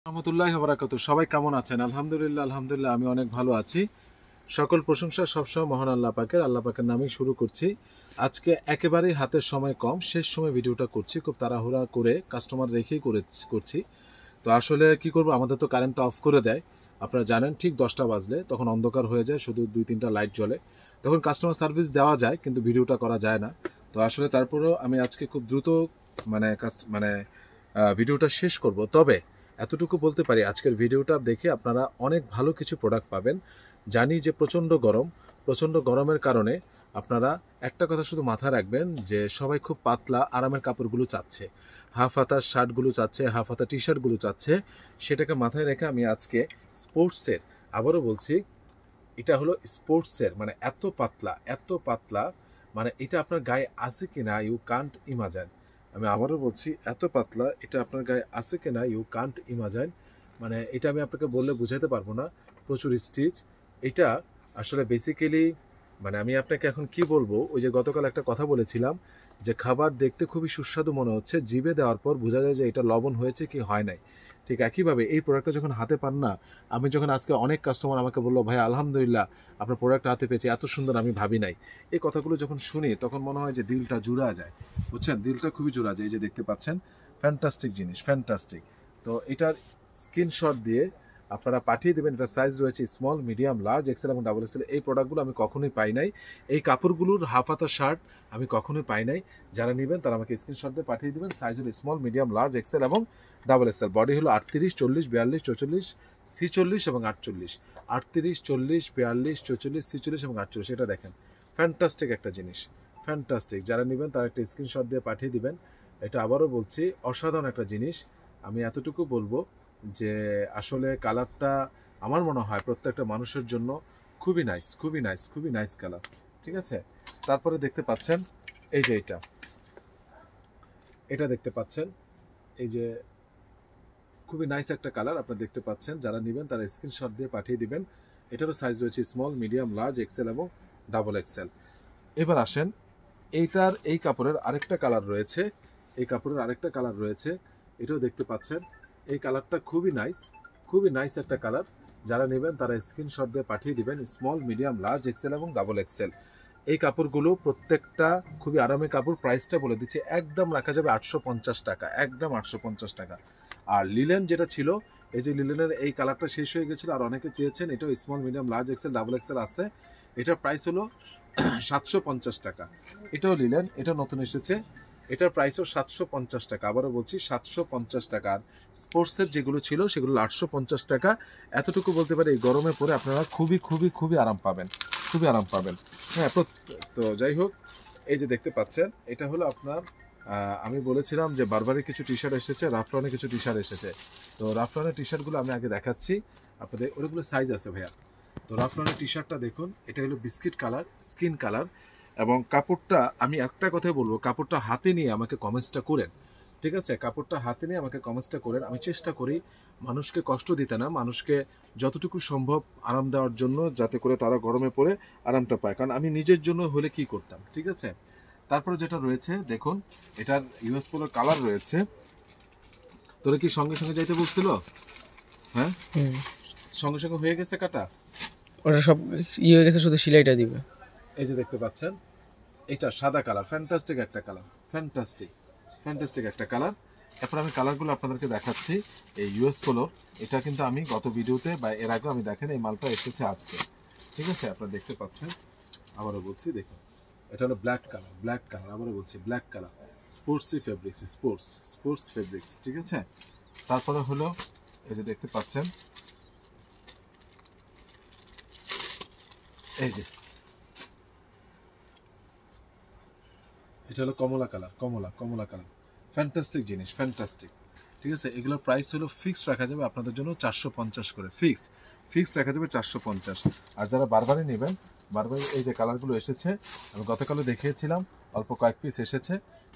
রহমতুল্লাহি ওয়া বারাকাতুহু। সবাই কেমন আছেন? আলহামদুলিল্লাহ আমি অনেক ভালো আছি। সকল প্রশংসা সবসময় মহান আল্লাহ পাকের নামেই শুরু করছি। আজকে একেবারেই হাতের সময় কম, শেষ সময় ভিডিওটা করছি, খুব তাড়াহুড়া করে কাস্টমার রেখেই করছি। তো আসলে কি করব, আমাদের তো কারেন্টটা অফ করে দেয়, আপনারা জানেন। ঠিক 10টা বাজলে তখন অন্ধকার হয়ে যায়, শুধু 2-3টা লাইট জ্বলে, তখন কাস্টমার সার্ভিস দেওয়া যায় কিন্তু ভিডিওটা করা যায় না। তো আসলে তারপরেও আমি আজকে খুব দ্রুত ভিডিওটা শেষ করব। তবে এতটুকু বলতে পারি, আজকের ভিডিওটা দেখে আপনারা অনেক ভালো কিছু প্রোডাক্ট পাবেন। জানি যে প্রচণ্ড গরমের কারণে আপনারা একটা কথা শুধু মাথায় রাখবেন যে সবাই খুব পাতলা আরামের কাপড়গুলো চাচ্ছে, হাফ হাতার শার্টগুলো চাচ্ছে, হাফ হাতা টি শার্টগুলো চাচ্ছে। সেটাকে মাথায় রেখে আমি আজকে স্পোর্টসের, আবারও বলছি, এটা হলো স্পোর্টসের, মানে এত পাতলা, মানে এটা আপনার গায়ে আছে কিনা ইউ কান্ট ইমাজিন। আমি আবারও বলছি, এত পাতলা, এটা আপনার গায়ে আছে কিনা ইউ কান্ট ইমাজিন। মানে এটা আমি আপনাকে বললে বুঝাতে পারবো না। প্রচুর স্টিচ এটা। আসলে বেসিক্যালি মানে আমি আপনাকে এখন কি বলবো, ওই যে গতকাল একটা কথা বলেছিলাম যে খাবার দেখতে খুবই সুস্বাদু মনে হচ্ছে, জিভে দেওয়ার পর বোঝা যায় যে এটা লবণ হয়েছে কি হয় নাই। ঠিক একইভাবে এই প্রোডাক্টটা যখন হাতে পান না, আমি যখন আজকে অনেক কাস্টমার আমাকে বললো, ভাই আলহামদুলিল্লাহ আপনার প্রোডাক্ট হাতে পেয়েছি, এত সুন্দর আমি ভাবি নাই। এই কথাগুলো যখন শুনি তখন মনে হয় যে দিলটা জুড়া যায়, বুঝছেন, দিলটা খুবই জুড়া যায়। এই যে দেখতে পাচ্ছেন, ফ্যান্টাস্টিক জিনিস, ফ্যান্টাস্টিক। তো এটার স্ক্রিনশট দিয়ে আপনারা পাঠিয়ে দেবেন। এটা সাইজ রয়েছে স্মল, মিডিয়াম, লার্জ, এক্সেল এবং ডাবল এক্সেল। এই প্রোডাক্টগুলো আমি কখনোই পাই নাই, এই কাপড়গুলোর হাফ হাতা শার্ট আমি কখনোই পাই নাই। যারা নেবেন তারা আমাকে স্ক্রিনশট দিয়ে পাঠিয়ে দেবেন। সাইজ হলো স্মল, মিডিয়াম, লার্জ, এক্সেল এবং ডাবল এক্সেল। বডি হলো 38, 40, 42, 44, 46 এবং 48। 38, 40, 42, 44, 46 এবং 48। এটা দেখেন, ফ্যান্টাস্টিক একটা জিনিস, ফ্যান্টাস্টিক। যারা নেবেন তারা একটা স্ক্রিনশট দিয়ে পাঠিয়ে দিবেন। এটা আবারও বলছি, অসাধারণ একটা জিনিস। আমি এতটুকু বলবো যে আসলে কালারটা আমার মনে হয় প্রত্যেকটা মানুষের জন্য খুবই নাইস, খুবই নাইস, খুবই নাইস কালার। ঠিক আছে, তারপরে দেখতে পাচ্ছেন এই যে এটা দেখতে পাচ্ছেন, এই যে খুবই নাইস একটা কালার আপনারা দেখতে পাচ্ছেন। যারা নেবেন তারা স্ক্রিনশট দিয়ে পাঠিয়ে দিবেন। এটারও সাইজ রয়েছে স্মল, মিডিয়াম, লার্জ, এক্সেল এবং ডাবল এক্সেল। এবার আসেন, এই কাপড়ের আরেকটা কালার রয়েছে, এটাও দেখতে পাচ্ছেন। এই কালারটা খুবই নাইস একটা কালার। যারা নেবেন তারা স্ক্রিনশট দিয়ে পাঠিয়ে দিবেন। স্মল, মিডিয়াম, লার্জ, এক্সেল এবং ডাবল এক্সেল। এই কাপড়গুলো প্রত্যেকটা খুবই আরামের কাপড়। প্রাইসটা বলে দিচ্ছি, একদম রাখা যাবে 850 টাকা, একদম 850 টাকা। আর লিলেন যেটা ছিল, এই যে লিলেনের এই কালারটা শেষ হয়ে গেছিলো, আর অনেকে চেয়েছেন, এটাও small, medium, large, XL, double XL আছে। এটার প্রাইস হলো 750 টাকা। এটাও লিলেন, এটা নতুন এসেছে, এটার প্রাইসও 750 টাকা। আবারও বলছি 750 টাকা। আর স্পোর্টসের যেগুলো ছিল সেগুলো 850 টাকা। এতটুকু বলতে পারি, এই গরমে পরে আপনারা খুবই আরাম পাবেন, খুবই আরাম পাবেন। হ্যাঁ, তো যাই হোক, এই যে দেখতে পাচ্ছেন, এটা হলো আপনার আমি বলেছিলাম যে বারবারি কিছু টি শার্ট এসেছে, রাফটনের কিছু টি শার্ট এসেছে। তো রাফটনের টি শার্টগুলো আমি আগে দেখাচ্ছি আপনাদের, ওগুলো সাইজ আছে ভাইয়া। তো রাফটনের টি শার্টটা দেখুন, এটা হলো বিস্কিট কালার, স্কিন কালার। এবং কাপড়টা আমি একটা কথাই বলবো, কাপড়টা হাতে নিয়ে আমাকে কমেন্টসটা করেন। ঠিক আছে, কাপড়টা হাতে নিয়ে আমাকে কমেন্টসটা করেন। আমি চেষ্টা করি মানুষকে কষ্ট দিতে না, মানুষকে যতটুকু সম্ভব আরাম দেওয়ার জন্য, যাতে করে তারা গরমে পড়ে আরামটা পায়। কারণ আমি নিজের জন্য হলে কি করতাম। ঠিক আছে, তারপরে যেটা রয়েছে দেখুন, এটার ইউএস পোলোর কালার রয়েছে। তোরা কি সঙ্গে সঙ্গে যাইতে বলছিল? হ্যাঁ, সঙ্গে সঙ্গে হয়ে গেছে কাটা, ওটা সব হয়ে গেছে, শুধু সেলাইটা দিবে। এই যে দেখতে পাচ্ছেন, এটা সাদা কালার, ফ্যান্টাস্টিক একটা কালার, ফ্যান্টাস্টিক একটা কালার। এরপর আমি কালারগুলো আপনাদেরকে দেখাচ্ছি। এই ইউএস পোলোর, এটা কিন্তু আমি গত ভিডিওতে বা এর আগে আমি দেখেন, এই মালটা এসেছে আজকে। ঠিক আছে, আপনারা দেখতে পাচ্ছেন। আবারও বলছি, দেখুন, এটা হলো ব্ল্যাক কালার, আবারও বলছি ব্ল্যাক কালার, স্পোর্টস ফেব্রিক্স। ঠিক আছে, তারপরে হলো এই যে দেখতে পাচ্ছেন, এই যে এটা হলো কমলা কালার, ফ্যান্টাস্টিক জিনিস, ফ্যান্টাস্টিক। ঠিক আছে, এগুলোর প্রাইস হলো ফিক্সড রাখা যাবে আপনাদের জন্য 450 করে, ফিক্সড রাখা যাবে 450। আর যারা বারবারই নেবেন, বারবার এই যে কালারগুলো এসেছে, আমি গতকালও দেখিয়েছিলাম, অল্প কয়েক পিস এসেছে,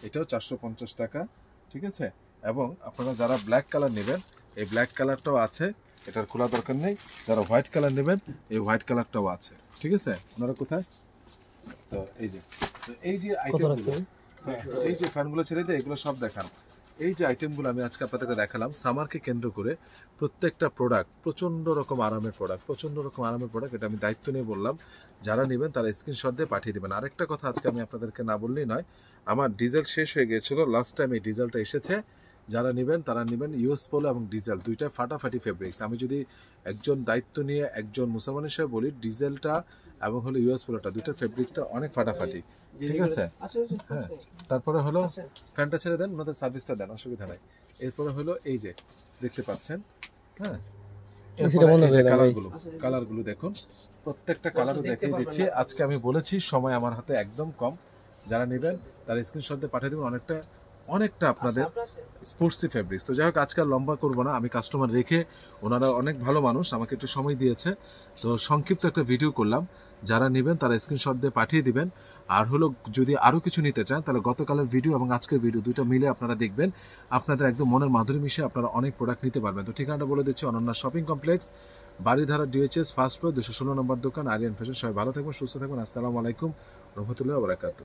এটাও 450 টাকা। ঠিক আছে, এবং আপনারা যারা ব্ল্যাক কালার নেবেন, এই ব্ল্যাক কালারটাও আছে, এটার খোলা দরকার নেই। যারা হোয়াইট কালার নেবেন, এই হোয়াইট কালারটাও আছে। ঠিক আছে, আপনারা কোথায়, তো এই যে আইটেমগুলো, এই যে ফ্যানগুলো ছেড়ে দিয়ে এগুলো সব দেখান। এই যে আইটেমগুলো আমি আজকে আপনাদেরকে দেখালাম সামারকে কেন্দ্র করে প্রত্যেকটা প্রোডাক্ট প্রচণ্ড রকম আরামের প্রোডাক্ট, এটা আমি দায়িত্ব নিয়ে বললাম। যারা নেবেন তারা স্ক্রিনশট দিয়ে পাঠিয়ে দেবেন। আরেকটা কথা আজকে আমি আপনাদেরকে না বললেই নয়, আমার ডিজেল শেষ হয়ে গিয়েছিল, লাস্ট টাইম এই ডিজেলটা এসেছে। যারা নেবেন তারা নেবেন ইউএস পোলো এবং ডিজেল, দুইটা ফাটাফাটি ফেব্রিক্স। আমি যদি একজন দায়িত্ব নিয়ে একজন মুসলমান হিসেবে বলি, ডিজেলটা এবং হলো ইউএস পোলোটা দুইটার ফেব্রিকটা অনেক ফাটাফাটি, ঠিক আছে? হ্যাঁ, তারপরে হলো ফ্যানটা ছেড়ে দেন, ওনাদের সার্ভিসটা দেন, অসুবিধা নাই। এরপরে হলো এই যে দেখতে পাচ্ছেন, হ্যাঁ, কালারগুলো দেখুন, প্রত্যেকটা কালারও দেখিয়ে দিচ্ছি। আজকে আমি বলেছি সময় আমার হাতে একদম কম, যারা নেবেন তারা স্ক্রিনশট দিয়ে পাঠিয়ে দেবেন। অনেকটা আপনাদের স্পোর্টসি ফেব্রিক্স। তো যাই হোক, আজকে আর লম্বা করবো না, আমি কাস্টমার রেখে, ওনারা অনেক ভালো মানুষ, আমাকে একটু সময় দিয়েছে, তো সংক্ষিপ্ত একটা ভিডিও করলাম। যারা নেবেন তারা স্ক্রিনশট দিয়ে পাঠিয়ে দিবেন। আর হলো যদি আরও কিছু নিতে চান তাহলে গতকালের ভিডিও এবং আজকের ভিডিও দুইটা মিলে আপনারা দেখবেন, আপনাদের একদম মনের মাধুরী মিশে আপনারা অনেক প্রোডাক্ট নিতে পারবেন। তো ঠিকানাটা বলে দিচ্ছি, Ananya shopping complex, Baridhara DHS first floor, 216 নম্বর দোকান, আরিয়ান ফ্যাশন। সবাই ভালো থাকবেন, সুস্থ থাকবেন। আসসালামু আলাইকুম রহমতুল্লাহি ওয়া বারাকাতুহু।